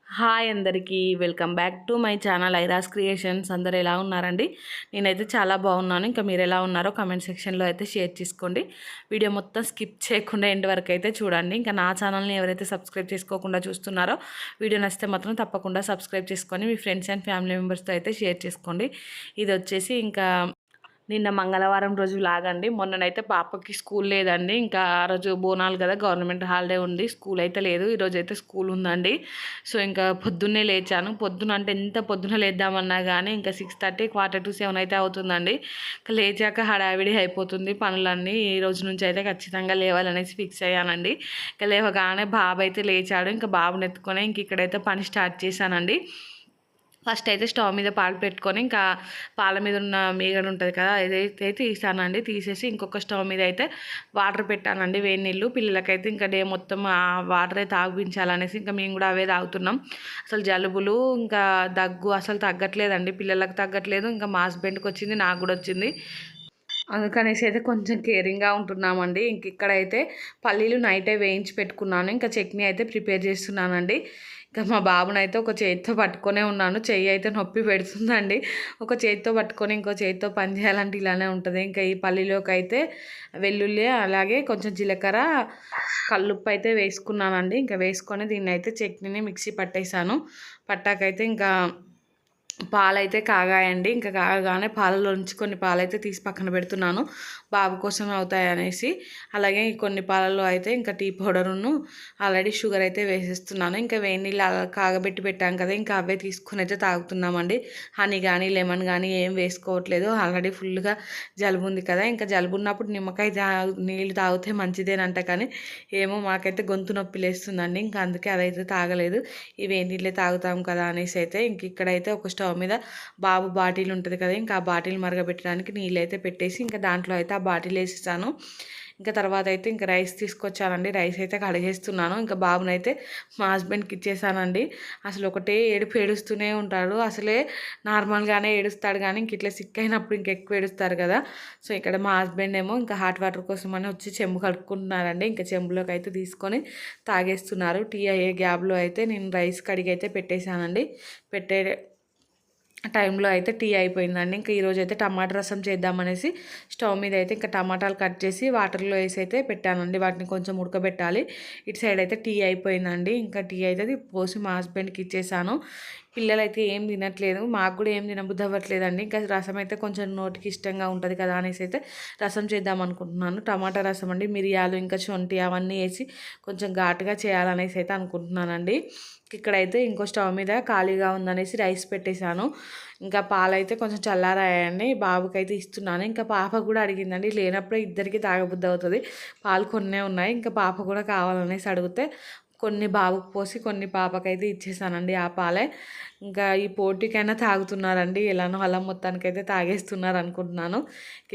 Hi అందరికీ welcome back to my channel Aira's creations. అందరు ఎలా ఉన్నారండి? నేనైతే చాలా బాగున్నాను. ఇంకా మీరు ఎలా ఉన్నారో కామెంట్ సెక్షన్లో అయితే షేర్ చేసుకోండి. వీడియో మొత్తం స్కిప్ చేయకుండా ఎండ్ వరకు అయితే చూడండి. ఇంకా నా ఛానల్ని ఎవరైతే సబ్స్క్రైబ్ చేసుకోకుండా చూస్తున్నారో వీడియో నచ్చితే మాత్రం తప్పకుండా సబ్స్క్రైబ్ చేసుకొని మీ ఫ్రెండ్స్ అండ్ ఫ్యామిలీ మెంబర్స్తో అయితే షేర్ చేసుకోండి. ఇది వచ్చేసి ఇంకా నిన్న మంగళవారం రోజు లాగండి. మొన్ననైతే పాపకి స్కూల్ లేదండి. ఇంకా ఆ రోజు బోనాలు కదా, గవర్నమెంట్ హాలిడే ఉంది, స్కూల్ అయితే లేదు. ఈరోజు అయితే స్కూల్ ఉందండి. సో ఇంకా పొద్దున్నే లేచాను. పొద్దున అంటే ఎంత పొద్దున లేద్దామన్నా కానీ ఇంకా 6:30 7 అయితే అవుతుందండి. ఇంకా లేచాక హడావిడి అయిపోతుంది పనులన్నీ. ఈ రోజు నుంచి అయితే ఖచ్చితంగా లేవాలనేసి ఫిక్స్ అయ్యానండి. ఇంకా లేవగానే బాబు అయితే లేచాడు. ఇంకా బాబుని ఎత్తుకొని ఇంక ఇక్కడైతే పని స్టార్ట్ చేశానండి. ఫస్ట్ అయితే స్టవ్ మీద పాలు పెట్టుకొని ఇంకా పాల మీద ఉన్న మీగడ ఉంటుంది కదా, ఏదైతే తీసానండి. తీసేసి ఇంకొక స్టవ్ మీద అయితే వాటర్ పెట్టానండి, వేడి నీళ్ళు. పిల్లలకైతే ఇంకా డే మొత్తం ఆ వాటరే తాగిపించాలనేసి ఇంకా మేము కూడా అవే తాగుతున్నాం. అసలు జలుబులు ఇంకా దగ్గు అసలు తగ్గట్లేదండి. పిల్లలకు తగ్గట్లేదు, ఇంకా మా హస్బెండ్కి వచ్చింది, నాకు కూడా వచ్చింది. అందుకనేసి అయితే కొంచెం కేరింగ్గా ఉంటున్నామండి. ఇంక ఇక్కడైతే పల్లీలు నైటే వేయించి పెట్టుకున్నాను. ఇంకా చట్నీ అయితే ప్రిపేర్ చేస్తున్నానండి. ఇంకా మా బాబునైతే ఒక చేతితో పట్టుకొనే ఉన్నాను. చెయ్యి అయితే నొప్పి పెడుతుందండి. ఒక చేతితో పట్టుకొని ఇంకో చేతితో పని చేయాలంటే ఇలానే ఉంటుంది. ఇంకా ఈ పల్లీలోకి అయితే వెల్లుల్లి అలాగే కొంచెం జీలకర్ర కల్లుప్పు అయితే వేసుకున్నానండి. ఇంకా వేసుకొని దీన్ని అయితే చట్నీని మిక్సీ పట్టేశాను. పట్టాకైతే ఇంకా పాలైతే కాగాయండి. ఇంకా కాగానే పాలలో నుంచి కొన్ని పాలైతే తీసి పక్కన పెడుతున్నాను, బాబు కోసం అవుతాయి అనేసి. అలాగే కొన్ని పాలలో అయితే ఇంకా టీ పౌడరును ఆల్రెడీ షుగర్ అయితే వేసేస్తున్నాను. ఇంకా వేడి నీళ్ళు కాగబెట్టి పెట్టాం కదా, ఇంకా అవే తీసుకుని అయితే తాగుతున్నామండి. హనీ కానీ లెమన్ కానీ ఏం వేసుకోవట్లేదు. ఆల్రెడీ ఫుల్గా జలుబు ఉంది కదా, ఇంకా జలుబు ఉన్నప్పుడు నిమ్మకాయ నీళ్ళు తాగితే మంచిదేనంట. కానీ ఏమో మాకైతే గొంతు నొప్పి లేస్తుందండి. ఇంకా అందుకే అదైతే తాగలేదు. ఈ వేడి నీళ్ళే తాగుతాం కదా అనేసి అయితే ఇంక ఇక్కడైతే ఒక స్టవ్ మీద బాబు బాటిల్ ఉంటుంది కదా, ఇంకా ఆ బాటిల్ మరగబెట్టడానికి నీళ్ళు అయితే పెట్టేసి ఇంకా దాంట్లో అయితే ఆ బాటిల్ వేసేసాను. ఇంకా తర్వాత అయితే ఇంకా రైస్ తీసుకొచ్చానండి. రైస్ అయితే కడిగేస్తున్నాను. ఇంకా బాబునైతే మా హస్బెండ్కి ఇచ్చేసానండి. అసలు ఒకటే ఏడుపు ఏడుస్తూనే ఉంటాడు. అసలే నార్మల్గానే ఏడుస్తాడు, కానీ ఇంక ఇట్లా సిక్ అయినప్పుడు ఇంకెక్కువ ఏడుస్తారు కదా. సో ఇక్కడ మా హస్బెండ్ ఏమో ఇంకా హాట్ వాటర్ కోసం అని వచ్చి చెంబు కడుక్కుంటున్నారండి. ఇంకా చెంబులోకి అయితే తీసుకొని తాగేస్తున్నారు. టీ అయ్యే గ్యాప్లో అయితే నేను రైస్ కడిగి అయితే పెట్టేశానండి. పెట్టే టైంలో అయితే టీ అయిపోయిందండి. ఇంకా ఈరోజు అయితే టమాటా రసం చేద్దామనేసి స్టవ్ మీద అయితే ఇంకా టమాటాలు కట్ చేసి వాటర్లో వేసి అయితే పెట్టానండి. వాటిని కొంచెం ఉడకబెట్టాలి. ఇటు సైడ్ అయితే టీ అయిపోయిందండి. ఇంకా టీ అయితే పోసి మా హస్బెండ్కి ఇచ్చేసాను. పిల్లలు అయితే ఏం తినట్లేదు, మాకు కూడా ఏం తినబుద్ధి అవ్వట్లేదండి. ఇంకా రసం అయితే కొంచెం నోటికి ఇష్టంగా ఉంటుంది కదా అనేసి అయితే రసం చేద్దాం అనుకుంటున్నాను. టమాటా రసం అండి, మిరియాలు ఇంకా శొంఠి అవన్నీ వేసి కొంచెం ఘాటుగా చేయాలనేసి అయితే అనుకుంటున్నానండి. ఇక్కడైతే ఇంకో స్టవ్ మీద ఖాళీగా ఉందనేసి రైస్ పెట్టేశాను. ఇంకా పాలైతే కొంచెం చల్లారాయండి, బాబుకి అయితే ఇస్తున్నాను. ఇంకా పాప కూడా అడిగిందండి, లేనప్పుడే ఇద్దరికి తాగబుద్ధి అవుతుంది, పాలు కొన్నే ఉన్నాయి, ఇంకా పాప కూడా కావాలనేసి అడిగితే కొన్ని బాబుకు పోసి కొన్ని పాపకైతే ఇచ్చేసానండి ఆ పాలే. ఇంకా ఈ పోటీకైనా తాగుతున్నారండి, ఎలానో అలా మొత్తానికైతే తాగేస్తున్నారు అనుకుంటున్నాను.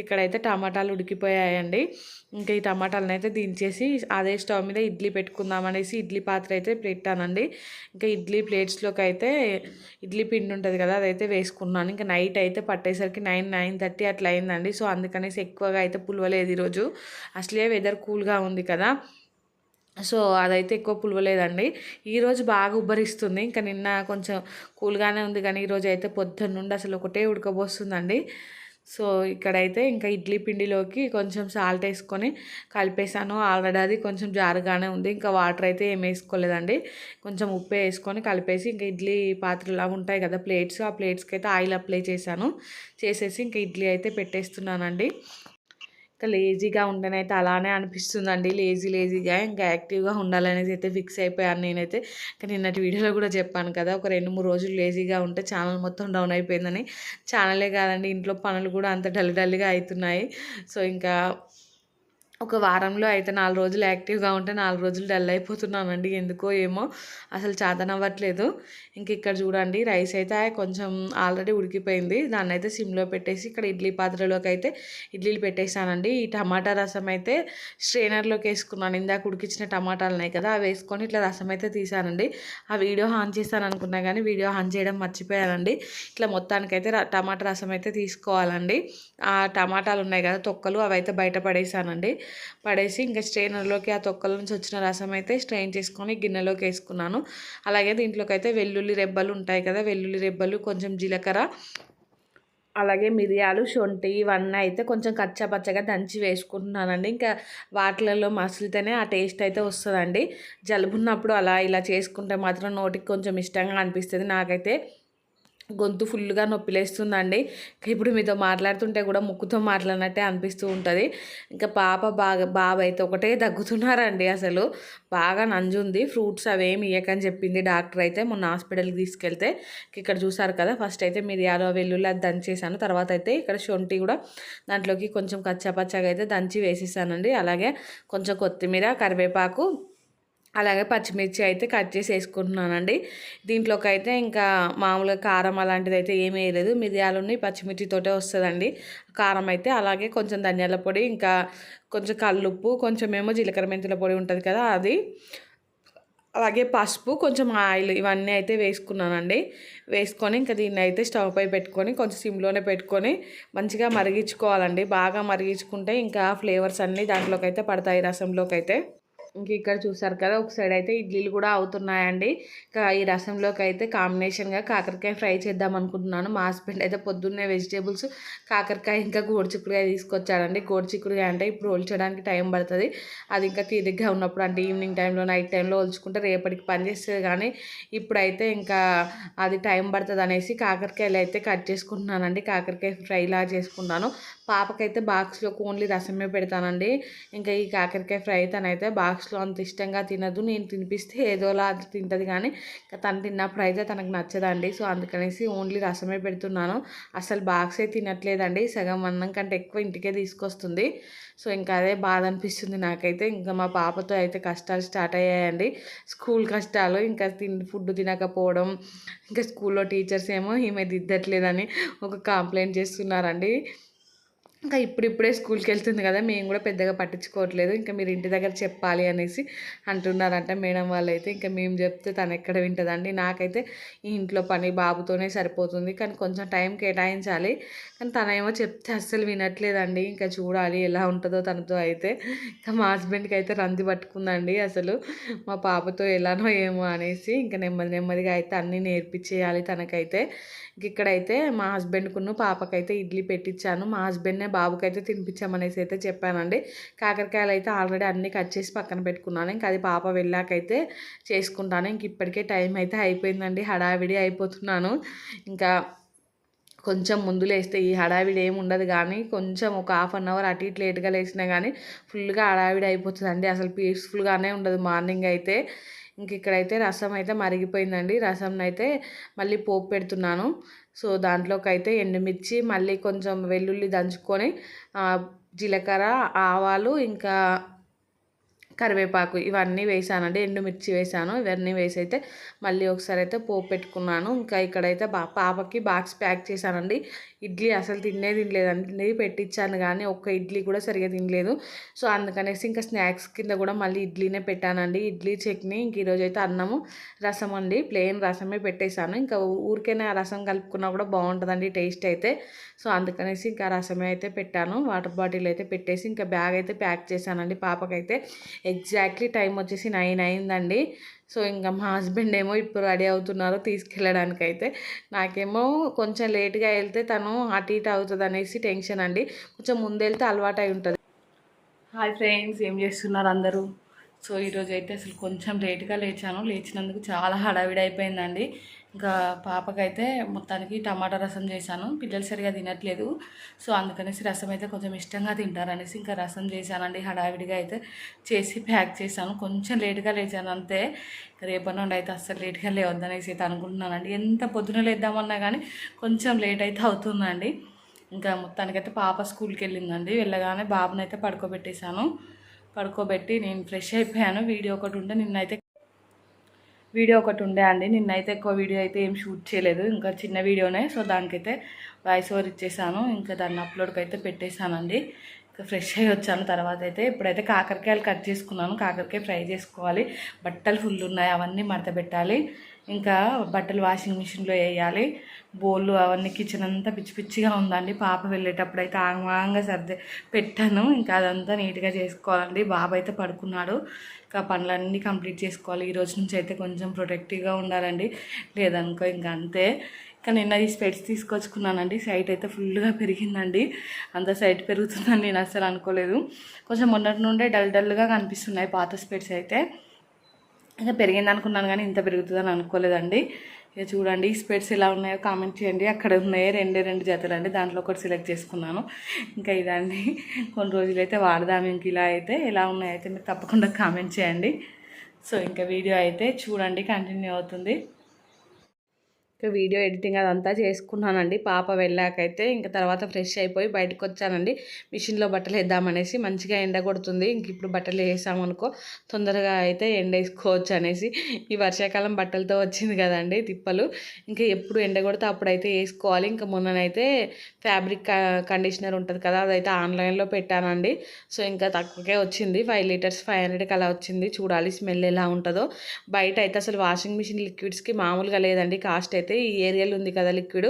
ఇక్కడైతే టమాటాలు ఉడికిపోయాయండి. ఇంకా ఈ టమాటాలను అయితే దించేసి అదే స్టవ్ మీద ఇడ్లీ పెట్టుకుందామనేసి ఇడ్లీ పాత్ర అయితే పెట్టానండి. ఇంకా ఇడ్లీ ప్లేట్స్లోకి అయితే ఇడ్లీ పిండి ఉంటుంది కదా, అదైతే వేసుకున్నాను. ఇంకా నైట్ అయితే పట్టేసరికి 9-9:30 అట్లా అయిందండి. సో అందుకనేసి ఎక్కువగా అయితే పులవలేదు ఈరోజు. అసలే వెదర్ కూల్గా ఉంది కదా, సో అదైతే ఎక్కువ పులవలేదండి. ఈరోజు బాగా ఉబ్బరిస్తుంది. ఇంకా నిన్న కొంచెం కూల్గానే ఉంది, కానీ ఈరోజు అయితే పొద్దున్న నుండి అసలు ఒకటే ఉడకబోస్తుందండి. సో ఇక్కడైతే ఇంకా ఇడ్లీ పిండిలోకి కొంచెం సాల్ట్ వేసుకొని కలిపేసాను. ఆల్రెడీ అది కొంచెం జారుగానే ఉంది. ఇంకా వాటర్ అయితే ఏం వేసుకోలేదండి. కొంచెం ఉప్పు వేసుకొని కలిపేసి ఇంకా ఇడ్లీ పాత్రలు అవి ఉంటాయి కదా ప్లేట్స్, ఆ ప్లేట్స్కి అయితే ఆయిల్ అప్లై చేశాను. చేసేసి ఇంకా ఇడ్లీ అయితే పెట్టేస్తున్నానండి. ఇంకా లేజీగా ఉండనైతే అలానే అనిపిస్తుందండి. లేజీగా ఇంకా యాక్టివ్గా ఉండాలనేసి అయితే ఫిక్స్ అయిపోయాను నేనైతే. ఇంకా నిన్నటి వీడియోలో కూడా చెప్పాను కదా, ఒక 2-3 రోజులు లేజీగా ఉంటే ఛానల్ మొత్తం డౌన్ అయిపోయిందని. ఛానలే కాదండి, ఇంట్లో పనులు కూడా అంత డల్గా అవుతున్నాయి. సో ఇంకా ఒక వారంలో అయితే 4 రోజులు యాక్టివ్గా ఉంటే 4 రోజులు డల్ అయిపోతున్నానండి. ఎందుకో ఏమో అసలు చేతనవ్వట్లేదు. ఇంక ఇక్కడ చూడండి, రైస్ అయితే కొంచెం ఆల్రెడీ ఉడికిపోయింది. దాన్ని అయితే సిమ్లో పెట్టేసి ఇక్కడ ఇడ్లీ పాత్రలోకి అయితే ఇడ్లీలు పెట్టేశానండి. ఈ టమాటా రసం అయితే స్ట్రైనర్లోకి వేసుకున్నాను. ఇందాక ఉడికించిన టమాటాలు ఉన్నాయి కదా, అవి వేసుకొని ఇట్లా రసం అయితే తీసానండి. ఆ వీడియో ఆన్ చేశాను అనుకున్నా కానీ వీడియో ఆన్ చేయడం మర్చిపోయానండి. ఇట్లా మొత్తానికైతే టమాటా రసం అయితే తీసుకోవాలండి. ఆ టమాటాలు ఉన్నాయి కదా తొక్కలు, అవి అయితే బయట పడేసానండి. పడేసి ఇంకా స్ట్రెయినర్లోకి ఆ తొక్కల నుంచి వచ్చిన రసం అయితే స్ట్రెయిన్ చేసుకొని గిన్నెలోకి వేసుకున్నాను. అలాగే దీంట్లోకి అయితే వెల్లుల్లి రెబ్బలు ఉంటాయి కదా, వెల్లుల్లి రెబ్బలు, కొంచెం జీలకర్ర, అలాగే మిరియాలు, శొంఠి ఇవన్నీ అయితే కొంచెం కచ్చాపచ్చగా దంచి వేసుకుంటున్నానండి. ఇంకా వాటిలలో మసిలితేనే ఆ టేస్ట్ అయితే వస్తుందండి. జలుబున్నప్పుడు అలా ఇలా చేసుకుంటే మాత్రం నోటికి కొంచెం ఇష్టంగా అనిపిస్తుంది. నాకైతే గొంతు ఫుల్గా నొప్పిలేస్తుందండి. ఇప్పుడు మీతో మాట్లాడుతుంటే కూడా ముక్కుతో మాట్లాడినట్టే అనిపిస్తూ ఉంటుంది. ఇంకా బాబు అయితే ఒకటే దగ్గుతున్నారండి. అసలు బాగా నంజుంది. ఫ్రూట్స్ అవేమి ఇవ్వకని చెప్పింది డాక్టర్ అయితే మొన్న హాస్పిటల్కి తీసుకెళ్తే. ఇక్కడ చూసారు కదా, ఫస్ట్ అయితే మిరియాలు వెల్లుల్లి అది దంచేసాను. తర్వాత అయితే ఇక్కడ శొంఠి కూడా దాంట్లోకి కొంచెం కచ్చాపచ్చగా అయితే దంచి వేసేసానండి. అలాగే కొంచెం కొత్తిమీర, కరివేపాకు, అలాగే పచ్చిమిర్చి అయితే కట్ చేసి వేసుకుంటున్నానండి. దీంట్లోకి అయితే ఇంకా మామూలుగా కారం అలాంటిది అయితే ఏమీ వేయలేదు. మిరియాలుని పచ్చిమిర్చితోటే వస్తుందండి కారం అయితే. అలాగే కొంచెం ధనియాల పొడి, ఇంకా కొంచెం కల్లుప్పు, కొంచెం ఏమో జీలకర్ర మెంతుల పొడి ఉంటుంది కదా అది, అలాగే పసుపు, కొంచెం ఆయిల్, ఇవన్నీ అయితే వేసుకున్నానండి. వేసుకొని ఇంకా దీన్ని అయితే స్టవ్ పై పెట్టుకొని కొంచెం సిమ్లోనే పెట్టుకొని మంచిగా మరిగించుకోవాలండి. బాగా మరిగించుకుంటే ఇంకా ఫ్లేవర్స్ అన్నీ దాంట్లోకి అయితే పడతాయి, రసంలోకి అయితే. ఇంక ఇక్కడ చూసారు కదా, ఒక సైడ్ అయితే ఇడ్లీలు కూడా అవుతున్నాయండి. ఇంకా ఈ రసంలోకి అయితే కాంబినేషన్గా కాకరకాయ ఫ్రై చేద్దాం అనుకుంటున్నాను. మా హస్బెండ్ అయితే పొద్దున్నే వెజిటేబుల్స్ కాకరకాయ ఇంకా గోరుచిక్కుడుకాయ తీసుకొచ్చాడండి. గోరుచిక్కుడుకాయ అంటే ఇప్పుడు ఒలిచడానికి టైం పడుతుంది. అది ఇంకా తీరిగ్గా ఉన్నప్పుడు, అంటే ఈవినింగ్ టైంలో, నైట్ టైంలో ఒలుచుకుంటే రేపటికి పని చేస్తుంది. కానీ ఇప్పుడైతే ఇంకా అది టైం పడుతుంది అనేసి కాకరకాయలు అయితే కట్ చేసుకుంటున్నానండి. కాకరకాయ ఫ్రైలా చేసుకున్నాను. పాపకైతే బాక్స్లో ఓన్లీ రసమే పెడతానండి. ఇంకా ఈ కాకరకాయ ఫ్రై తనైతే బాక్స్లో అంత ఇష్టంగా తినదు. నేను తినిపిస్తే ఏదోలా అది తింటుంది, కానీ తను తిన్నప్పుడు అయితే తనకు నచ్చదండి. సో అందుకనేసి ఓన్లీ రసమే పెడుతున్నాను. అసలు బాక్సే తినట్లేదండి. సగం అన్నం కంటే ఎక్కువ ఇంటికే తీసుకొస్తుంది. సో ఇంకా అదే బాధ అనిపిస్తుంది నాకైతే. ఇంకా మా పాపతో అయితే కష్టాలు స్టార్ట్ అయ్యాయండి. స్కూల్ కష్టాలు, ఇంకా ఫుడ్ తినకపోవడం, ఇంకా స్కూల్లో టీచర్స్ ఏమో ఈమె దిద్దట్లేదని ఒక కంప్లైంట్ చేస్తున్నారండి. ఇంకా ఇప్పుడిప్పుడే స్కూల్కి వెళ్తుంది కదా, మేము కూడా పెద్దగా పట్టించుకోవట్లేదు. ఇంకా మీరు ఇంటి దగ్గర చెప్పాలి అనేసి అంటున్నారంట మేడం వాళ్ళు అయితే. ఇంకా మేము చెప్తే తను ఎక్కడ వింటుందండి. నాకైతే ఈ ఇంట్లో పని బాబుతోనే సరిపోతుంది, కానీ కొంచెం టైం కేటాయించాలి. కానీ తనేమో చెప్తే అస్సలు వినట్లేదండి. ఇంకా చూడాలి ఎలా ఉంటుందో తనతో అయితే. ఇంకా మా హస్బెండ్కి అయితే రంది పట్టుకుందండి అసలు, మా పాపతో ఎలానో ఏమో అనేసి. ఇంకా నెమ్మది నెమ్మదిగా అయితే అన్నీ నేర్పించేయాలి తనకైతే. ఇక్కడైతే మా హస్బెండ్కును పాపకైతే ఇడ్లీ పెట్టించాను. మా హస్బెండ్నే బాబుకైతే తినిపించామనేసి అయితే చెప్పానండి. కాకరకాయలు అయితే ఆల్రెడీ అన్నీ కట్ చేసి పక్కన పెట్టుకున్నాను. ఇంకా అది పాప వెళ్ళాకైతే చేసుకుంటాను. ఇంక ఇప్పటికే టైం అయితే అయిపోయిందండి. హడావిడి అయిపోతున్నాను. ఇంకా కొంచెం ముందు లేస్తే ఈ హడావిడి ఏమి ఉండదు, కానీ కొంచెం ఒక హాఫ్ అన్ అవర్ అటు ఇటు లేట్గా లేచినా కానీ ఫుల్గా హడావిడి అయిపోతుందండి. అసలు పీస్ఫుల్గానే ఉండదు మార్నింగ్ అయితే. ఇంక ఇక్కడైతే రసం అయితే మరిగిపోయిందండి. రసం అయితే మళ్ళీ పోపు పెడుతున్నాను. సో దాంట్లోకి అయితే ఎండుమిర్చి, మళ్ళీ కొంచెం వెల్లుల్లి దంచుకొని, జీలకర్ర, ఆవాలు, ఇంకా కరివేపాకు ఇవన్నీ వేసానండి. ఎండుమిర్చి వేసాను. ఇవన్నీ వేసి అయితే మళ్ళీ ఒకసారి అయితే పోపు పెట్టుకున్నాను. ఇంకా ఇక్కడైతే పాపకి బాక్స్ ప్యాక్ చేశానండి. ఇడ్లీ అసలు తినలేదండి. పెట్టించాను కానీ ఒక్క ఇడ్లీ కూడా సరిగా తినలేదు. సో అందుకనేసి ఇంకా స్నాక్స్ కింద కూడా మళ్ళీ ఇడ్లీనే పెట్టానండి. ఇడ్లీ, చట్నీ. ఇంక ఈరోజు అయితే అన్నము, రసం అండి. ప్లెయిన్ రసమే పెట్టేశాను. ఇంకా ఊరికైనా రసం కలుపుకున్నా కూడా బాగుంటుందండి టేస్ట్ అయితే. సో అందుకనేసి ఇంకా రసమే అయితే పెట్టాను. వాటర్ బాటిల్ అయితే పెట్టేసి ఇంకా బ్యాగ్ అయితే ప్యాక్ చేశానండి. పాపకైతే ఎగ్జాక్ట్లీ టైం వచ్చేసి 9 అయిందండి. సో ఇంకా మా హస్బెండ్ ఏమో ఇప్పుడు రెడీ అవుతున్నారు తీసుకెళ్ళడానికైతే. నాకేమో కొంచెం లేట్గా వెళ్తే తను అటు ఇటు అవుతుంది అనేసి టెన్షన్ అండి. కొంచెం ముందు వెళ్తే అలవాటు అయి ఉంటుంది. హాయ్ ఫ్రెండ్స్, ఏం చేస్తున్నారు అందరూ? సో ఈరోజు అయితే అసలు కొంచెం లేట్గా లేచాను. లేచినందుకు చాలా హడావిడి అయిపోయిందండి. ఇంకా పాపకైతే మొత్తానికి టమాటా రసం చేశాను. పిల్లలు సరిగా తినట్లేదు. సో అందుకనేసి రసం అయితే కొంచెం ఇష్టంగా తింటారనేసి ఇంకా రసం చేశానండి. హడావిడిగా అయితే చేసి ప్యాక్ చేశాను. కొంచెం లేట్గా లేచాను అంతే. రేపటి నుండి అయితే అస్సలు లేట్గా లేవద్దనేసి అయితే అనుకుంటున్నానండి. ఎంత పొద్దున లేద్దామన్నా కానీ కొంచెం లేట్ అయితే అవుతుందండి. ఇంకా మొత్తానికైతే పాప స్కూల్కి వెళ్ళిందండి. వెళ్ళగానే బాబునైతే పడుకోబెట్టేశాను. పడుకోబెట్టి నేను ఫ్రెష్ అయిపోయాను. వీడియో ఒకటి ఉండే అండి. నిన్నైతే ఎక్కువ వీడియో అయితే ఏం షూట్ చేయలేదు, ఇంకా చిన్న వీడియోనే. సో దానికైతే వాయిస్ ఓవర్ ఇచ్చేసాను. ఇంకా దాన్ని అప్లోడ్కి అయితే పెట్టేశానండి. ఫ్రెష్ అయ్యి వచ్చాను. తర్వాత అయితే ఇప్పుడైతే కాకరకాయలు కట్ చేసుకున్నాను. కాకరకాయ ఫ్రై చేసుకోవాలి. బట్టలు ఫుల్ ఉన్నాయి, అవన్నీ మడత పెట్టాలి. ఇంకా బట్టలు వాషింగ్ మిషన్లో వేయాలి. బోళ్ళు అవన్నీ కిచెన్ అంతా పిచ్చి పిచ్చిగా ఉందండి. పాప వెళ్ళేటప్పుడు అయితే ఆగమాగంగా సర్ది పెట్టాను. ఇంకా అదంతా నీట్గా చేసుకోవాలండి. బాబు అయితే పడుకున్నాడు. ఇంకా పనులన్నీ కంప్లీట్ చేసుకోవాలి. ఈ రోజు నుంచి అయితే కొంచెం ప్రొటెక్టివ్గా ఉండాలండి, లేదనుకో ఇంకా అంతే. ఇంకా నిన్న ఈ స్పెట్స్ తీసుకొచ్చుకున్నానండి. సైట్ అయితే ఫుల్గా పెరిగిందండి. అంత సైట్ పెరుగుతుందని నేను అసలు అనుకోలేదు. కొంచెం మొన్నటి నుండే డల్గా కనిపిస్తున్నాయి పాత స్పెట్స్ అయితే. ఇంకా పెరిగింది అనుకున్నాను కానీ ఇంత పెరుగుతుందని అనుకోలేదండి. ఇక చూడండి ఈ స్పెట్స్ ఎలా ఉన్నాయో కామెంట్ చేయండి. అక్కడ ఉన్నాయో రెండు జతలు అండి, దాంట్లో ఒకటి సెలెక్ట్ చేసుకున్నాను. ఇంకా ఇదండి, కొన్ని రోజులైతే వాడదాము. ఇంక ఇలా అయితే ఎలా ఉన్నాయో అయితే మీరు తప్పకుండా కామెంట్ చేయండి. సో ఇంకా వీడియో అయితే చూడండి, కంటిన్యూ అవుతుంది. ఇంకా వీడియో ఎడిటింగ్ అదంతా చేసుకున్నానండి. పాప వెళ్ళాకైతే ఇంకా తర్వాత ఫ్రెష్ అయిపోయి బయటకు వచ్చానండి. మిషన్లో బట్టలు వేద్దామనేసి. మంచిగా ఎండ కొడుతుంది. ఇంక ఇప్పుడు బట్టలు వేసామనుకో తొందరగా అయితే ఎండ వేసుకోవచ్చు అనేసి. ఈ వర్షాకాలం బట్టలతో వచ్చింది కదండి తిప్పలు. ఇంకా ఎప్పుడు ఎండ కొడితే అప్పుడైతే వేసుకోవాలి. ఇంకా మొన్ననైతే ఫ్యాబ్రిక్ కండిషనర్ ఉంటుంది కదా, అదైతే ఆన్లైన్లో పెట్టానండి. సో ఇంకా తక్కువకే వచ్చింది. 5 లీటర్స్ 500కి అలా వచ్చింది. చూడాలి స్మెల్ ఎలా ఉంటుందో. బయట అయితే అసలు వాషింగ్ మిషన్ లిక్విడ్స్కి మామూలుగా లేదండి కాస్ట్ అయితే. ఈ ఏరియల్ ఉంది కదా లిక్విడ్,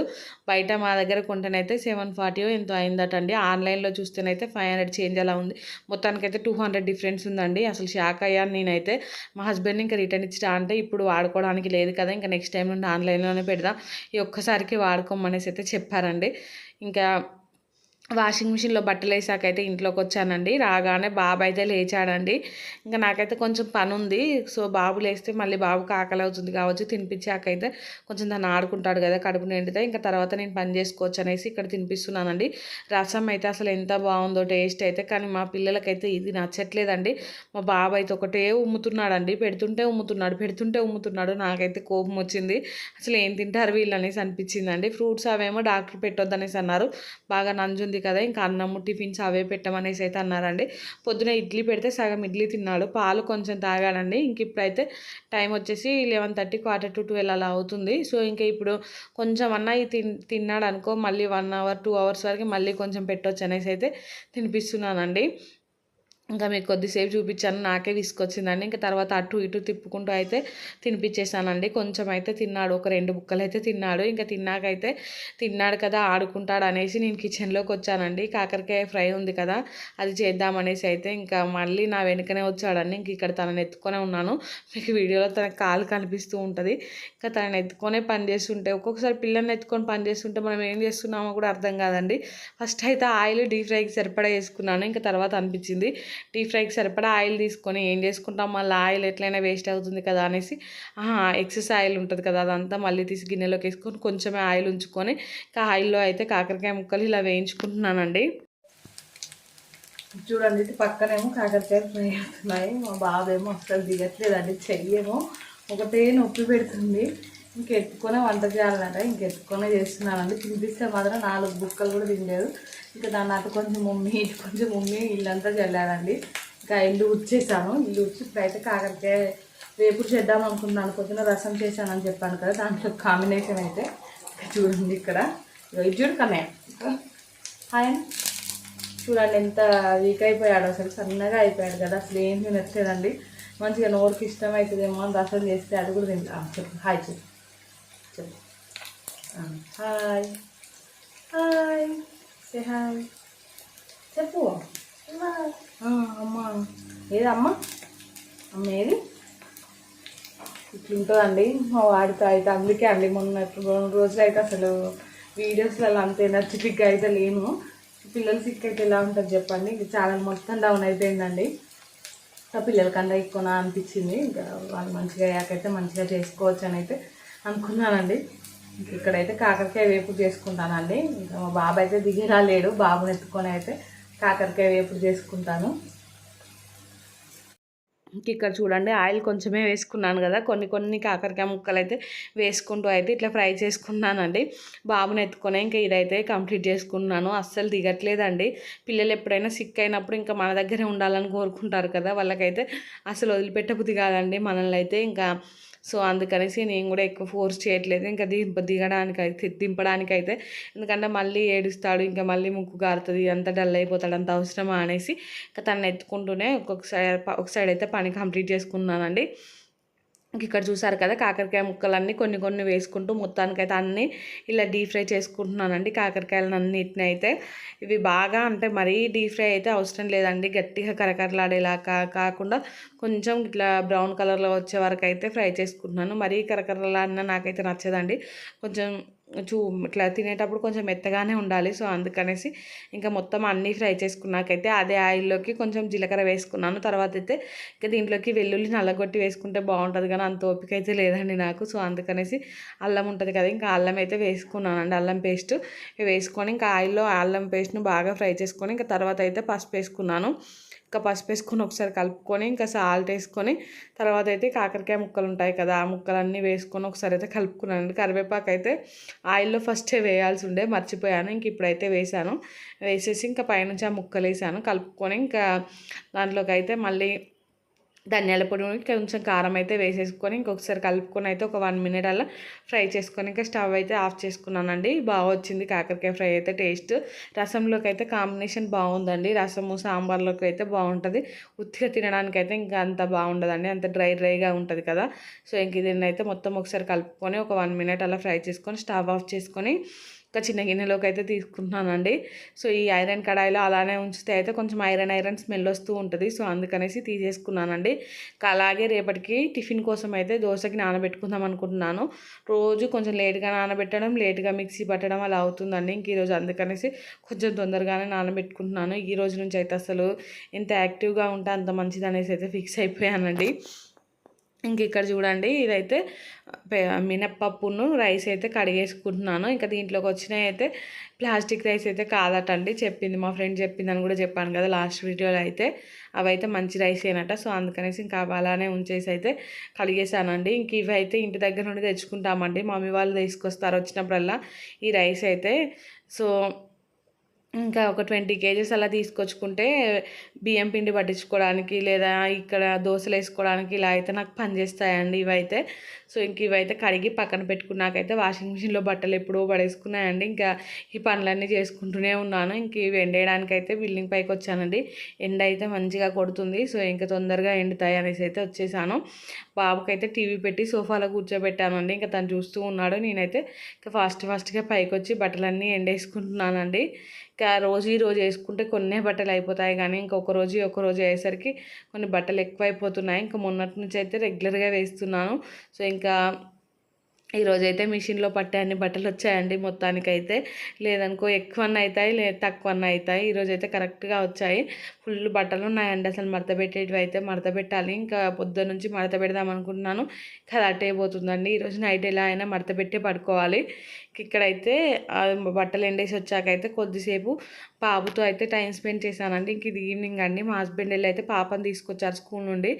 బయట మా దగ్గర కొంటేనైతే 740 ఎంతో అయిందటండి. ఆన్లైన్లో చూస్తేనైతే 500 చేంజ్ అలా ఉంది. మొత్తానికైతే 200 డిఫరెన్స్ ఉందండి. అసలు షాక్ అయ్యాను నేనైతే. మా హస్బెండ్ ఇంకా రిటర్న్ ఇచ్చా అంటే ఇప్పుడు వాడుకోవడానికి లేదు కదా, ఇంకా నెక్స్ట్ టైం నుండి ఆన్లైన్లోనే పెడదాం, ఈ ఒక్కసారికి వాడుకోమనేసి అయితే చెప్పారండి. ఇంకా వాషింగ్ మిషన్లో బట్టలు వేసాకైతే ఇంట్లోకి వచ్చానండి. రాగానే బాబు అయితే లేచాడండి. ఇంకా నాకైతే కొంచెం పని ఉంది. సో బాబు లేస్తే మళ్ళీ బాబుకి ఆకలి అవుతుంది కావచ్చు. తినిపించాకైతే కొంచెం దాన్ని ఆడుకుంటాడు కదా, కడుపు నిండితే ఇంకా తర్వాత నేను పని చేసుకోవచ్చు అనేసి ఇక్కడ తినిపిస్తున్నానండి. రసం అయితే అసలు ఎంత బాగుందో టేస్ట్ అయితే, కానీ మా పిల్లలకైతే ఇది నచ్చట్లేదండి. మా బాబు అయితే ఒకటే ఉమ్ముతున్నాడండి. పెడుతుంటే ఉమ్ముతున్నాడు. నాకైతే కోపం వచ్చింది. అసలు ఏం తింటారు వీళ్ళు అనేసి అనిపించిందండి. ఫ్రూట్స్ అవేమో డాక్టర్ పెట్టొద్దనేసి అన్నారు. బాగా నంజుంది కదా, ఇంకా అన్నము టిఫిన్స్ అవే పెట్టమనేసి అయితే అన్నారండి. పొద్దున ఇడ్లీ పెడితే సగం ఇడ్లీ తిన్నాడు. పాలు కొంచెం తాగాడండి. ఇంక ఇప్పుడైతే టైం వచ్చేసి 11:30 11:45 అలా అవుతుంది. సో ఇంకా ఇప్పుడు కొంచెం అన్న తిన్నాడు అనుకో, మళ్ళీ 1 అవర్ 2 అవర్స్ వరకు మళ్ళీ కొంచెం పెట్టొచ్చు అనేసి అయితే తినిపిస్తున్నానండి. ఇంకా మీకు కొద్దిసేపు చూపించాను, నాకే విసుకొచ్చిందండి. ఇంకా తర్వాత అటు ఇటు తిప్పుకుంటూ అయితే తినిపించేసానండి. కొంచెం అయితే తిన్నాడు, ఒక 2 బుక్కలు అయితే తిన్నాడు. ఇంకా తిన్నాకైతే తిన్నాడు కదా ఆడుకుంటాడు అనేసి నేను కిచెన్లోకి వచ్చానండి. కాకరకాయ ఫ్రై ఉంది కదా, అది చేద్దామనేసి అయితే ఇంకా మళ్ళీ నా వెనుకనే వచ్చాడండి. ఇంక ఇక్కడ తనని ఎత్తుకొనే ఉన్నాను. మీకు వీడియోలో తన కాలు కనిపిస్తూ ఉంటుంది. ఇంకా తనని ఎత్తుకొనే పని చేస్తుంటే, ఒక్కొక్కసారి పిల్లల్ని ఎత్తుకొని పని చేస్తుంటే మనం ఏం చేస్తున్నామో కూడా అర్థం కాదండి. ఫస్ట్ అయితే ఆయిల్ డీప్ ఫ్రైకి సరిపడా వేసుకున్నాను. ఇంకా తర్వాత అనిపించింది డీప్ ఫ్రైకి సరిపడా ఆయిల్ తీసుకొని ఏం చేసుకుంటాం, మళ్ళీ ఆయిల్ ఎట్లయినా వేస్ట్ అవుతుంది కదా అనేసి ఎక్సెస్ ఆయిల్ ఉంటుంది కదా, అదంతా మళ్ళీ తీసి గిన్నెలోకి వేసుకొని కొంచెమే ఆయిల్ ఉంచుకొని ఇంకా ఆయిల్లో అయితే కాకరకాయ ముక్కలు ఇలా వేయించుకుంటున్నానండి. చూడండి ఇటు పక్కనేమో కాకరకాయ ఫ్రై అవుతున్నాయి. మా బాబేమో అసలు దిగట్లేదండి. చెయ్యేమో ఒకటే నొప్పి పెడుతుంది. ఇంకెత్తుకొనే వంట చేయాలన్నట, ఇంకెత్తుకొనే చేస్తున్నానండి. తినిపిస్తే మాత్రం 4 బుక్కలు కూడా తినలేదు. ఇంకా దాన్ని అటు కొంచెం మమ్మీ ఇటు కొంచెం మమ్మీ ఇల్లంతా చల్లారండి. ఇంకా ఇల్లు ఉచ్చేసాను. ఇల్లు ఉచ్చి ఇప్పుడైతే కాకరకాయ వేపుడు చేద్దాం అనుకున్నాను. పొద్దున రసం చేశానని చెప్పాను కదా, దాంట్లో కాంబినేషన్ అయితే చూడండి. ఇక్కడ ఇది చూడు కన్నయ్య, ఆయన చూడండి ఎంత వీక్ అయిపోయాడు. అసలు సన్నగా అయిపోయాడు కదా, అసలు ఏం తినట్లేదండి. మంచిగా నోరుకి ఇష్టం అవుతుందేమో అని రసం చేస్తే అది కూడా తింటా. చెప్పు హాయ్, చెప్పు చెప్పు హాయ్ హాయ్ సే హాయ్ చెప్పు. అమ్మ ఏదమ్మ, అమ్మ ఏది ఇట్లుంటుందండి మా వాడితో అయితే. అందుకే అండి మొన్న 2 రోజులు అయితే అసలు వీడియోస్లలో అంత ఎనర్జెటిక్గా అయితే లేను. పిల్లలు సిక్ అయితే ఎలా ఉంటుంది చెప్పండి. ఇంకా ఛానల్ మొత్తం డౌన్ అయిపోయిందండి. పిల్లలకన్నా ఎక్కువ అనిపించింది. ఇంకా వాళ్ళు మంచిగా అయ్యాకైతే మంచిగా చేసుకోవచ్చు అని అయితే అనుకున్నానండి. ఇక్కడైతే కాకరకాయ వేపుడు చేసుకుంటానండి. ఇంకా మా బాబు అయితే దిగిరా లేడు, బాబుని ఎత్తుకొని అయితే కాకరకాయ వేపుడు చేసుకుంటాను. ఇంక ఇక్కడ చూడండి ఆయిల్ కొంచెమే వేసుకున్నాను కదా, కొన్ని కాకరకాయ ముక్కలు అయితే వేసుకుంటూ అయితే ఇట్లా ఫ్రై చేసుకున్నానండి. బాబుని ఎత్తుకొని ఇంకా ఇదైతే కంప్లీట్ చేసుకున్నాను. అస్సలు దిగట్లేదండి. పిల్లలు ఎప్పుడైనా సిక్ అయినప్పుడు ఇంకా మన దగ్గరే ఉండాలని కోరుకుంటారు కదా, వాళ్ళకైతే అసలు వదిలిపెట్టబుద్ధి కాదండి మనల్ని అయితే. ఇంకా సో అందుకనేసి నేను కూడా ఎక్కువ ఫోర్స్ చేయట్లేదు. ఇంకా దింపడానికైతే ఎందుకంటే మళ్ళీ ఏడుస్తాడు, ఇంకా మళ్ళీ ముక్కు కారుతుంది, అంత డల్ అయిపోతాడు, అంత అవసరమా అనేసి ఇంకా తను ఎత్తుకుంటూనే ఒక సైడ్ అయితే పని కంప్లీట్ చేసుకున్నానండి. ఇక్కడ చూసారు కదా కాకరకాయ ముక్కలన్నీ కొన్ని కొన్ని వేసుకుంటూ మొత్తానికైతే అన్నీ ఇలా డీప్ ఫ్రై చేసుకుంటున్నానండి. కాకరకాయలను అన్నిటిని అయితే ఇవి బాగా అంటే మరీ డీప్ ఫ్రై అయితే అవసరం లేదండి. గట్టిగా కరకరలాడేలా కాకుండా కొంచెం ఇట్లా బ్రౌన్ కలర్లో వచ్చే వరకు అయితే ఫ్రై చేసుకుంటున్నాను. మరీ కరకరలాడినా నాకైతే నచ్చదండి. కొంచెం ఇట్లా తినేటప్పుడు కొంచెం మెత్తగానే ఉండాలి. సో అందుకనేసి ఇంకా మొత్తం అన్నీ ఫ్రై చేసుకున్నాకైతే అదే ఆయిల్లోకి కొంచెం జీలకర్ర వేసుకున్నాను. తర్వాత అయితే ఇంకా దీంట్లోకి వెల్లుల్లి నల్లగొట్టి వేసుకుంటే బాగుంటుంది, కానీ అంత ఓపిక అయితే లేదండి నాకు. సో అందుకనేసి అల్లం ఉంటుంది కదా, ఇంకా అల్లం అయితే వేసుకున్నానండి. అల్లం పేస్ట్ వేసుకొని ఇంకా ఆయిల్లో అల్లం పేస్ట్ను బాగా ఫ్రై చేసుకొని ఇంకా తర్వాత అయితే పసుపు వేసుకున్నాను. ఇంకా పసుపు వేసుకొని ఒకసారి కలుపుకొని ఇంకా సాల్ట్ వేసుకొని తర్వాత అయితే కాకరకాయ ముక్కలు ఉంటాయి కదా, ఆ ముక్కలన్నీ వేసుకొని ఒకసారి అయితే కలుపుకున్నాను. కరివేపాకు అయితే ఆయిల్లో ఫస్టే వేయాల్సి ఉండే, మర్చిపోయాను. ఇంక ఇప్పుడైతే వేసాను. వేసేసి ఇంకా పైనుంచి ఆ ముక్కలు వేసాను కలుపుకొని ఇంకా దాంట్లోకి అయితే మళ్ళీ ధనియాల పొడి కొంచెం కారం అయితే వేసేసుకొని ఇంకొకసారి కలుపుకొని అయితే ఒక 1 మినిట్ అలా ఫ్రై చేసుకొని ఇంకా స్టవ్ అయితే ఆఫ్ చేసుకున్నానండి. బాగా వచ్చింది కాకరకాయ ఫ్రై అయితే టేస్ట్. రసంలోకి అయితే కాంబినేషన్ బాగుందండి. రసము సాంబార్లోకి అయితే బాగుంటుంది. ఉత్తిగా తినడానికి అయితే ఇంకా అంత బాగుండదండి, అంత డ్రైగా ఉంటుంది కదా. సో ఇంక దీన్ని అయితే మొత్తం ఒకసారి కలుపుకొని ఒక 1 మినిట్ అలా ఫ్రై చేసుకొని స్టవ్ ఆఫ్ చేసుకొని ఇంకా చిన్న గిన్నెలోకి అయితే తీసుకుంటున్నానండి. సో ఈ ఐరన్ కడాయిలో అలానే ఉంచితే అయితే కొంచెం ఐరన్ స్మెల్ వస్తూ ఉంటుంది. సో అందుకనేసి తీసేసుకున్నానండి. అలాగే రేపటికి టిఫిన్ కోసం అయితే దోశకి నానబెట్టుకుందాం అనుకుంటున్నాను. రోజు కొంచెం లేట్గా నానబెట్టడం, లేట్గా మిక్సీ పట్టడం అలా అవుతుందండి. ఇంక ఈరోజు అందుకనేసి కొంచెం తొందరగానే నానబెట్టుకుంటున్నాను. ఈ రోజు నుంచి అయితే అసలు ఎంత యాక్టివ్గా ఉంటే అంత మంచిది అనేసి అయితే ఫిక్స్ అయిపోయానండి. ఇంక ఇక్కడ చూడండి, ఇదైతే మినప్పప్పును రైస్ అయితే కడిగేసుకుంటున్నాను. ఇంకా దీంట్లోకి వచ్చినాయి అయితే ప్లాస్టిక్ రైస్ అయితే కాదటండి, చెప్పింది మా ఫ్రెండ్ చెప్పిందని కూడా చెప్పాను కదా లాస్ట్ వీడియోలో అయితే. అవైతే మంచి రైస్ ఏనట. సో అందుకనేసి ఇంకా అలానే ఉంచేసి అయితే కడిగేసానండి. ఇంక ఇవి అయితే ఇంటి దగ్గర నుండి తెచ్చుకుంటామండి, మమ్మీ వాళ్ళు తీసుకొస్తారు వచ్చినప్పుడల్లా ఈ రైస్ అయితే. సో ఇంకా ఒక 20 కేజెస్ అలా తీసుకొచ్చుకుంటే బియ్యం పిండి పట్టించుకోవడానికి లేదా ఇక్కడ దోశలు వేసుకోవడానికి ఇలా అయితే నాకు పనిచేస్తాయండి ఇవైతే. సో ఇంక ఇవైతే కడిగి పక్కన పెట్టుకున్నాకైతే వాషింగ్ మిషన్లో బట్టలు ఎప్పుడో పడేసుకున్నాయండి. ఇంకా ఈ పనులన్నీ చేసుకుంటూనే ఉన్నాను. ఇంక ఇవి ఎండేయడానికి అయితే బిల్డింగ్ పైకి వచ్చానండి. ఎండ అయితే మంచిగా కొడుతుంది. సో ఇంకా తొందరగా ఎండుతాయి అనేసి అయితే వచ్చేసాను. బాబుకైతే టీవీ పెట్టి సోఫాలో కూర్చోబెట్టానండి. ఇంకా తను చూస్తూ ఉన్నాడు. నేనైతే ఇంకా ఫాస్ట్గా పైకి వచ్చి బట్టలన్నీ ఎండేసుకుంటున్నానండి. ఇంకా రోజు వేసుకుంటే కొన్నే బట్టలు అయిపోతాయి, కానీ ఇంకొక రోజు అయ్యేసరికి కొన్ని బట్టలు ఎక్కువైపోతున్నాయి. ఇంకా మొన్నటి నుంచి అయితే రెగ్యులర్గా వేస్తున్నాను. సో ఇంకా ఈరోజైతే మిషన్లో పట్టే అన్ని బట్టలు వచ్చాయండి మొత్తానికైతే. లేదనుకో ఎక్కువన్న అవుతాయి, తక్కువన్న అవుతాయి. ఈరోజైతే కరెక్ట్గా వచ్చాయి. ఫుల్ బట్టలు ఉన్నాయండి. అసలు మడత పెట్టేటివి అయితే మడత పెట్టాలి. ఇంకా పొద్దున్న నుంచి మడత పెడదాం అనుకుంటున్నాను, అది అట్టే పోతుందండి. ఈరోజు నైట్ ఎలా అయినా మడత పెట్టే పడుకోవాలి. ఇక్కడైతే బట్టలు ఎండేసి వచ్చాకైతే కొద్దిసేపు బాబుతో అయితే టైం స్పెండ్ చేశానండి. ఇంక ఇది ఈవినింగ్ అండి. మా హస్బెండ్ వెళ్ళి అయితే పాపని తీసుకొచ్చారు స్కూల్ నుండి.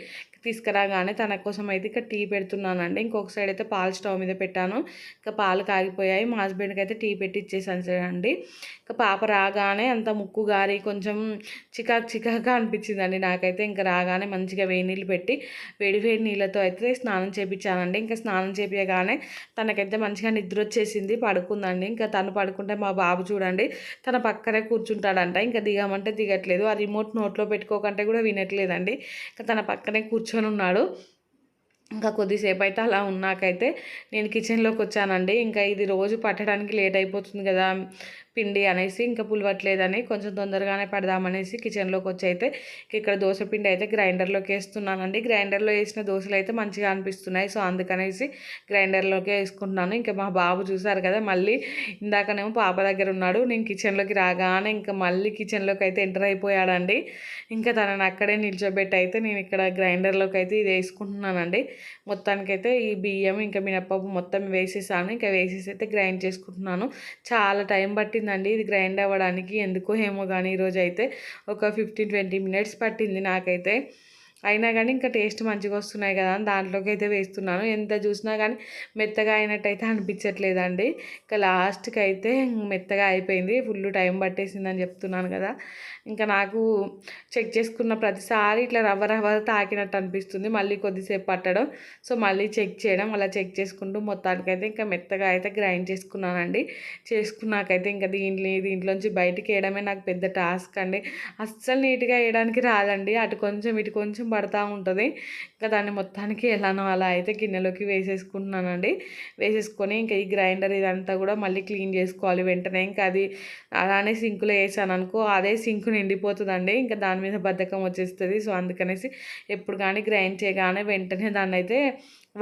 తీసుకురాగానే తన కోసం అయితే ఇక్కడ టీ పెడుతున్నానండి. ఇంకొక సైడ్ అయితే పాలు స్టవ్ మీద పెట్టాను. ఇంకా పాలు కాగిపోయాయి. మా హస్బెండ్కి అయితే టీ పెట్టి ఇచ్చేసాను అండి. ఇంకా పాప రాగానే అంత ముక్కు గారి కొంచెం చికాకుగా అనిపించిందండి నాకైతే. ఇంకా రాగానే మంచిగా వేడి నీళ్ళు పెట్టి వేడి నీళ్ళతో అయితే స్నానం చేయించానండి. ఇంకా స్నానం చేపించగానే తనకైతే మంచిగా నిద్ర వచ్చేసింది, పడుకుందండి. ఇంకా తను పడుకుంటే మా బాబు చూడండి తన పక్కనే కూర్చుంటాడంట. ఇంకా దిగమంటే దిగట్లేదు, ఆ రిమోట్ నోట్లో పెట్టుకోకంటే కూడా వినట్లేదండి. ఇంకా తన పక్కనే కూర్చొని ఉన్నాడు. ఇంకా కొద్దిసేపు అయితే అలా ఉన్నాకైతే నేను కిచెన్లోకి వచ్చానండి. ఇంకా ఇది రోజు పట్టడానికి లేట్ అయిపోతుంది కదా పిండి అనేసి ఇంకా పులవట్లేదని కొంచెం తొందరగానే పడదామనేసి కిచెన్లోకి వచ్చి అయితే ఇక్కడ దోశ పిండి అయితే గ్రైండర్లోకి వేస్తున్నానండి. గ్రైండర్లో వేసిన దోశలు అయితే మంచిగా అనిపిస్తున్నాయి. సో అందుకనేసి గ్రైండర్లోకి వేసుకుంటున్నాను. ఇంకా మా బాబు చూసారు కదా, మళ్ళీ ఇందాకనేమో పాప దగ్గర ఉన్నాడు, నేను కిచెన్లోకి రాగానే ఇంకా మళ్ళీ కిచెన్లోకి అయితే ఎంటర్ అయిపోయాడండి. ఇంకా తనని అక్కడే నిల్చోబెట్టి అయితే నేను ఇక్కడ గ్రైండర్లోకి అయితే ఇది వేసుకుంటున్నానండి. మొత్తానికైతే ఈ బియ్యం ఇంకా మినపప్పు మొత్తం వేసేసాను. ఇంకా వేసేసి అయితే గ్రైండ్ చేసుకుంటున్నాను. చాలా టైం పట్టిందండి ఇది గ్రైండ్ అవ్వడానికి, ఎందుకో ఏమో కానీ ఈరోజు అయితే ఒక 15-20 మినిట్స్ పట్టింది నాకైతే. అయినా కానీ ఇంకా టేస్ట్ మంచిగా వస్తున్నాయి కదా అని దాంట్లోకి అయితే వేస్తున్నాను. ఎంత చూసినా కానీ మెత్తగా అయినట్టయితే అనిపించట్లేదండి. ఇంకా లాస్ట్కి అయితే మెత్తగా అయిపోయింది. ఫుల్ టైం పట్టేసిందని చెప్తున్నాను కదా. ఇంకా నాకు చెక్ చేసుకున్న ప్రతిసారి ఇట్లా రవ్వ రవ్వ తాకినట్టు అనిపిస్తుంది. మళ్ళీ కొద్దిసేపు పట్టడం, సో మళ్ళీ చెక్ చేయడం, అలా చెక్ చేసుకుంటూ మొత్తానికైతే ఇంకా మెత్తగా అయితే గ్రైండ్ చేసుకున్నానండి. చేసుకున్నాకైతే ఇంకా దీంట్లోంచి బయటికి వేయడమే నాకు పెద్ద టాస్క్ అండి. అస్సలు నీట్గా వేయడానికి రాదండి. అటు కొంచెం ఇటు కొంచెం పడతా ఉంటుంది. ఇంకా దాన్ని మొత్తానికి ఎలానో అలా అయితే గిన్నెలోకి వేసేసుకుంటున్నానండి. వేసేసుకొని ఇంకా ఈ గ్రైండర్ ఇదంతా కూడా మళ్ళీ క్లీన్ చేసుకోవాలి వెంటనే. ఇంకా అది అలానే సింకులో వేసాను అనుకో, అదే సింకు నిండిపోతుందండి. ఇంకా దాని మీద బద్ధకం వచ్చేస్తుంది. సో అందుకనేసి ఎప్పుడు కానీ గ్రైండ్ చేయగానే వెంటనే దాన్ని అయితే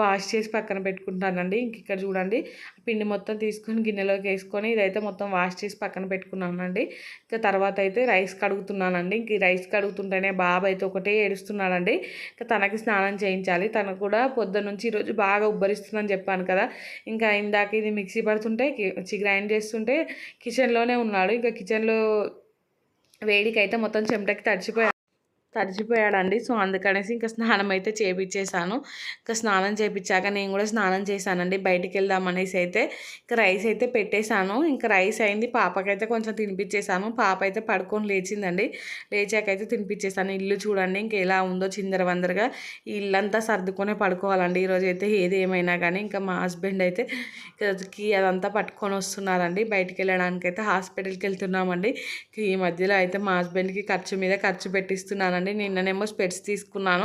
వాష్ చేసి పక్కన పెట్టుకుంటానండి. ఇంక ఇక్కడ చూడండి, పిండి మొత్తం తీసుకొని గిన్నెలోకి వేసుకొని ఇదైతే మొత్తం వాష్ చేసి పక్కన పెట్టుకున్నానండి. ఇంకా తర్వాత అయితే రైస్ కడుగుతున్నానండి. ఇంక ఈ రైస్ కడుగుతుంటేనే బాబు అయితే ఒకటే ఏడుస్తున్నాడండి. ఇంకా తనకి స్నానం చేయించాలి. తనకు కూడా పొద్దున్న నుంచి ఈరోజు బాగా ఉబ్బరిస్తుందని చెప్పాను కదా. ఇంకా ఇందాక ఇది మిక్సీ పడుతుంటే గ్రైండ్ చేస్తుంటే కిచెన్లోనే ఉన్నాడు. ఇంకా కిచెన్లో వేడికి అయితే మొత్తం చెమటకి తడిచిపోయాడండి. సో అందుకనేసి ఇంకా స్నానం అయితే చేపించేశాను. ఇంకా స్నానం చేపించాక నేను కూడా స్నానం చేశానండి. బయటికి వెళ్దామనేసి అయితే ఇంకా రైస్ అయితే పెట్టేశాను. ఇంకా రైస్ అయింది. పాపకైతే కొంచెం తినిపించేశాను. పాప అయితే పడుకొని లేచిందండి. లేచాకైతే తినిపించేశాను. ఇల్లు చూడండి ఇంకా ఎలా ఉందో చిందరవందరగా. ఈ ఇల్లంతా సర్దుకొనే పడుకోవాలండి ఈరోజు అయితే ఏది ఏమైనా కానీ. ఇంకా మా హస్బెండ్ అయితే కీ అదంతా పట్టుకొని వస్తున్నారండి. బయటికి వెళ్ళడానికి అయితే హాస్పిటల్కి వెళ్తున్నామండి. ఈ మధ్యలో అయితే మా హస్బెండ్కి ఖర్చు మీద ఖర్చు పెట్టిస్తున్నాను. నిన్ననేమో స్పెట్స్ తీసుకున్నాను.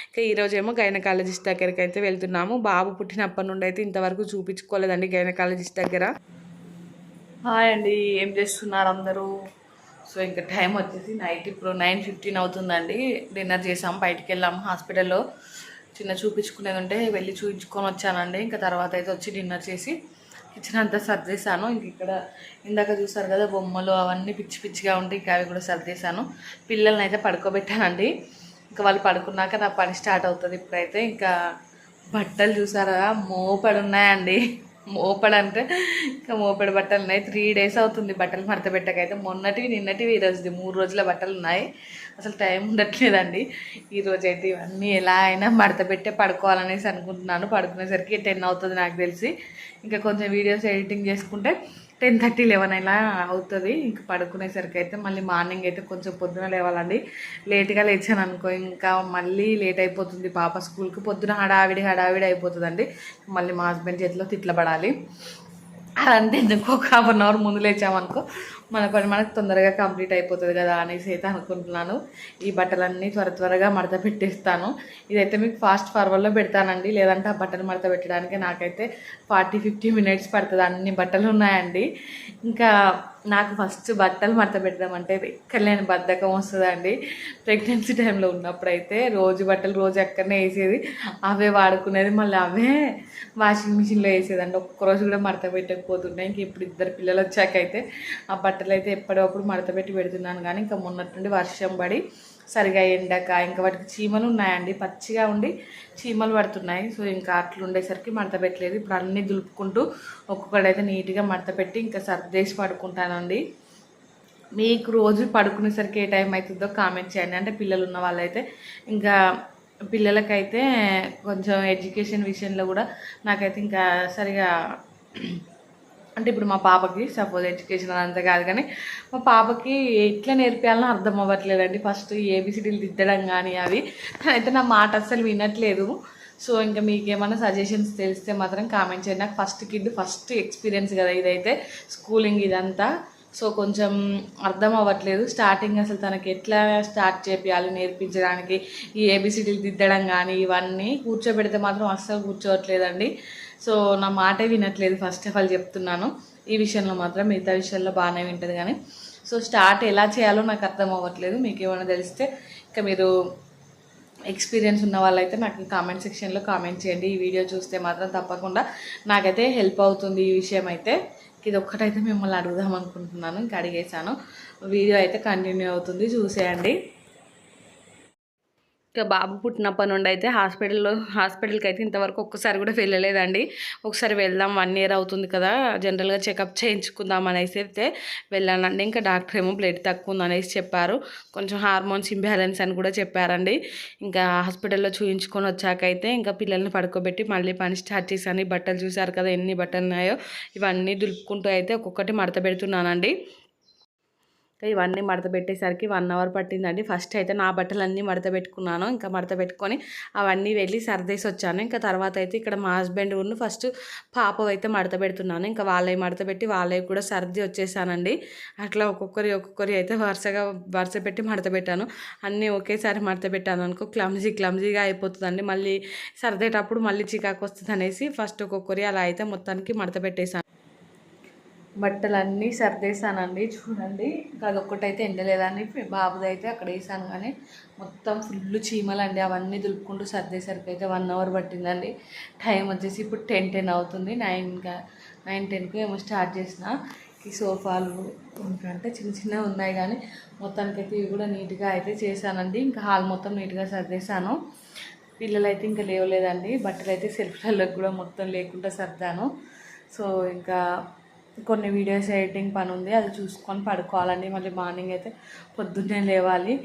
ఇంకా ఈరోజేమో గైనకాలజిస్ట్ దగ్గరికి అయితే వెళ్తున్నాము. బాబు పుట్టినప్పటి నుండి అయితే ఇంతవరకు చూపించుకోలేదండి గైనకాలజిస్ట్ దగ్గర. హాయ్ అండి, ఏం చేస్తున్నారు అందరూ? సో ఇంకా టైం వచ్చేసి నైట్ ఇప్పుడు 9:15 అవుతుందండి. డిన్నర్ చేసాము, బయటికి వెళ్ళాము. హాస్పిటల్లో చిన్న చూపించుకునేది ఉంటే వెళ్ళి చూపించుకొని వచ్చానండి. ఇంకా తర్వాత అయితే వచ్చి డిన్నర్ చేసి కిచెన్ అంతా సర్దేశాను. ఇంక ఇక్కడ ఇందాక చూసారు కదా బొమ్మలు అవన్నీ పిచ్చి పిచ్చిగా ఉంటే ఇంకా అవి కూడా సర్దేశాను. పిల్లల్ని అయితే పడుకోబెట్టానండి. ఇంకా వాళ్ళు పడుకున్నాక నా పని స్టార్ట్ అవుతుంది. ఇప్పుడైతే ఇంకా బట్టలు చూసారా మోపడు ఉన్నాయండి. మోపడు అంటే ఇంకా మోపడి బట్టలు ఉన్నాయి. 3 days అవుతుంది బట్టలు మడత పెట్టకైతే. మొన్నటివి నిన్నటివి ఈరోజుది 3 రోజుల బట్టలు ఉన్నాయి. అసలు టైం ఉండట్లేదండి. ఈరోజు అయితే ఇవన్నీ ఎలా అయినా మడత పెట్టే పడుకోవాలనేసి అనుకుంటున్నాను. పడుకునేసరికి 10 అవుతుంది నాకు తెలిసి. ఇంకా కొంచెం వీడియోస్ ఎడిటింగ్ చేసుకుంటే 10:30, 11 ఇలా అవుతుంది. ఇంకా పడుకునేసరికి అయితే మళ్ళీ మార్నింగ్ అయితే కొంచెం పొద్దున లేవాలండి. లేట్గా లేచాను అనుకో ఇంకా మళ్ళీ లేట్ అయిపోతుంది. పాప స్కూల్కి పొద్దున హడావిడి అయిపోతుందండి. మళ్ళీ మా హస్బెండ్ చేతిలో తిట్ల పడాలి. అదంతే, ఎందుకు ఒక 1/2 hour ముందు లేచామనుకో మన పని మనకు తొందరగా కంప్లీట్ అయిపోతుంది కదా అనేసి అయితే అనుకుంటున్నాను. ఈ బట్టలన్నీ త్వరగా మడత పెట్టేస్తాను. ఇదైతే మీకు ఫాస్ట్ ఫార్వర్డ్లో పెడతానండి. లేదంటే ఆ బట్టలు మడత పెట్టడానికి నాకైతే 40-50 minutes పడుతుంది. అన్ని బట్టలు ఉన్నాయండి. ఇంకా నాకు ఫస్ట్ బట్టలు మడత పెట్టడం ఎక్కడలేని బద్ధకం వస్తుందండి. ప్రెగ్నెన్సీ టైంలో ఉన్నప్పుడైతే రోజు బట్టలు రోజు ఎక్కడనే వేసేది, అవే వాడుకునేది, మళ్ళీ అవే వాషింగ్ మిషన్లో వేసేదండి. ఒక్కరోజు కూడా మడత పెట్టకపోతుండే. ఇంక ఇప్పుడు 2 పిల్లలు వచ్చాకైతే ఆ బట్టలు అయితే ఎప్పటికప్పుడు మడత పెట్టి పెడుతున్నాను. కానీ ఇంకా మొన్నటి నుండి వర్షం పడి సరిగా ఎండక ఇంకా వాటికి చీమలు ఉన్నాయండి. పచ్చిగా ఉండి చీమలు పడుతున్నాయి. సో ఇంకా అట్లా ఉండేసరికి మడత పెట్టలేదు. ఇప్పుడు అన్నీ దులుపుకుంటూ ఒక్కొక్కడైతే నీట్గా మడత పెట్టి ఇంకా సర్దేసి పడుకుంటానండి. మీకు రోజు పడుకునేసరికి ఏ టైం అవుతుందో కామెంట్ చేయండి. అంటే పిల్లలు ఉన్న వాళ్ళైతే ఇంకా పిల్లలకైతే కొంచెం ఎడ్యుకేషన్ విషయంలో కూడా నాకైతే ఇంకా సరిగా అంటే ఇప్పుడు మా పాపకి సపోజ్ ఎడ్యుకేషన్ అంతా కాదు కానీ మా పాపకి ఎట్లా నేర్పించాలని అర్థం అవ్వట్లేదండి. ఫస్ట్ ఏబిసిడీలు దిద్దడం కానీ అవి అయితే నా మాట అస్సలు వినట్లేదు. సో ఇంకా మీకేమైనా సజెషన్స్ తెలిస్తే మాత్రం కామెంట్ చేయండి. నాకు ఫస్ట్ ఎక్స్పీరియన్స్ కదా ఇదైతే, స్కూలింగ్ ఇదంతా. సో కొంచెం అర్థం అవ్వట్లేదు స్టార్టింగ్. అసలు తనకి ఎట్లా స్టార్ట్ చేయాలి నేర్పించడానికి, ఈ ఏబిసిడీలు దిద్దడం కానీ ఇవన్నీ కూర్చోబెడితే మాత్రం అస్సలు కూర్చోవట్లేదండి. సో నా మాటే వినట్లేదు ఫస్ట్ ఆఫ్ ఆల్ చెప్తున్నాను. ఈ విషయంలో మాత్రం మిగతా విషయాల్లో బాగానే వింటుంది కానీ సో స్టార్ట్ ఎలా చేయాలో నాకు అర్థం అవ్వట్లేదు. మీకు ఏమైనా తెలిస్తే ఇంకా మీరు ఎక్స్పీరియన్స్ ఉన్న వాళ్ళైతే నాకు కామెంట్ సెక్షన్లో కామెంట్ చేయండి. ఈ వీడియో చూస్తే మాత్రం తప్పకుండా నాకైతే హెల్ప్ అవుతుంది ఈ విషయం అయితే. ఇది ఒక్కటైతే మిమ్మల్ని అడుగుదాం అనుకుంటున్నాను, ఇంకా అడిగేశాను. వీడియో అయితే కంటిన్యూ అవుతుంది, చూసేయండి. ఇంకా బాబు పుట్టినప్పటి నుండి అయితే హాస్పిటల్కి అయితే ఇంతవరకు ఒక్కసారి కూడా వెళ్ళలేదండి. ఒకసారి వెళ్దాం 1 ఇయర్ అవుతుంది కదా, జనరల్గా చెకప్ చేయించుకుందాం అనేసి అయితే వెళ్ళానండి. ఇంకా డాక్టర్ ఏమో బ్లడ్ తక్కువ ఉందనేసి చెప్పారు, కొంచెం హార్మోన్స్ ఇంబ్యాలెన్స్ అని కూడా చెప్పారండి. ఇంకా హాస్పిటల్లో చూయించుకొని వచ్చాకైతే ఇంకా పిల్లల్ని పడుకోబెట్టి మళ్ళీ పని స్టార్ట్ చేశాను. ఈ బట్టలు చూసారు కదా ఎన్ని బట్టలు ఉన్నాయో, ఇవన్నీ దులుపుకుంటూ అయితే ఒక్కొక్కటి మడత పెడుతున్నానండి. ఇవన్నీ మడత పెట్టేసరికి 1 అవర్ పట్టిందండి. ఫస్ట్ అయితే నా బట్టలన్నీ మడత పెట్టుకున్నాను. ఇంకా మడత పెట్టుకొని అవన్నీ వెళ్ళి సర్దేసి వచ్చాను. ఇంకా తర్వాత అయితే ఇక్కడ మా హస్బెండ్ ఫస్ట్ పాపవైతే మడత పెడుతున్నాను. ఇంకా వాళ్ళవి మడత పెట్టి వాళ్ళవి కూడా సర్ది వచ్చేసానండి. అట్లా ఒక్కొక్కరి అయితే వరుస పెట్టి మడత పెట్టాను. అన్నీ ఒకేసారి మడత పెట్టాను అనుకో క్లమ్జీగా అయిపోతుందండి. మళ్ళీ సర్దేటప్పుడు మళ్ళీ చికాకు వస్తుంది అనేసి ఫస్ట్ ఒక్కొక్కరి అలా అయితే మొత్తానికి మడత పెట్టేశాను. బట్టలన్నీ సర్దేశానండి. చూడండి, ఇంకా అదొక్కటైతే ఎండలేదండి. బాబుదైతే అక్కడ వేసాను కానీ మొత్తం ఫుల్ చీమలండి. అవన్నీ దులుపుకుంటూ సర్దేసరికి అయితే 1 అవర్ పట్టిందండి. టైం వచ్చేసి ఇప్పుడు 10 అవుతుంది. 9-10కు ఏమో స్టార్ట్ చేసిన. ఈ సోఫాలు అంటే చిన్నగా ఉన్నాయి కానీ మొత్తానికైతే ఇవి కూడా నీట్గా అయితే చేశానండి. ఇంకా హాల్ మొత్తం నీట్గా సర్దేశాను. పిల్లలైతే ఇంకా లేవలేదండి. బట్టలు అయితే సెల్ఫ్లలోకి కూడా మొత్తం లేకుండా సర్దాను. సో ఇంకా కొన్ని వీడియోస్ ఎడిటింగ్ పని ఉంది, అది చూసుకొని పడుకోవాలండి. మళ్ళీ మార్నింగ్ అయితే పొద్దున్నే లేవాలి.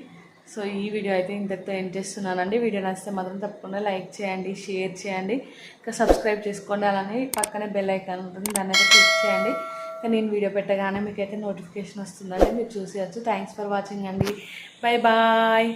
సో ఈ వీడియో అయితే ఇంతటితో ఎండ్ చేస్తున్నానండి. వీడియో నచ్చితే మాత్రం తప్పకుండా లైక్ చేయండి, షేర్ చేయండి, ఇంకా సబ్స్క్రైబ్ చేసుకోండి. అలానే పక్కనే బెల్ ఐకాన్ ఉంటుంది, దాన్ని అయితే క్లిక్ చేయండి. ఇంకా నేను వీడియో పెట్టగానే మీకైతే నోటిఫికేషన్ వస్తుందండి, మీరు చూసేయచ్చు. థ్యాంక్స్ ఫర్ వాచింగ్ అండి. బాయ్.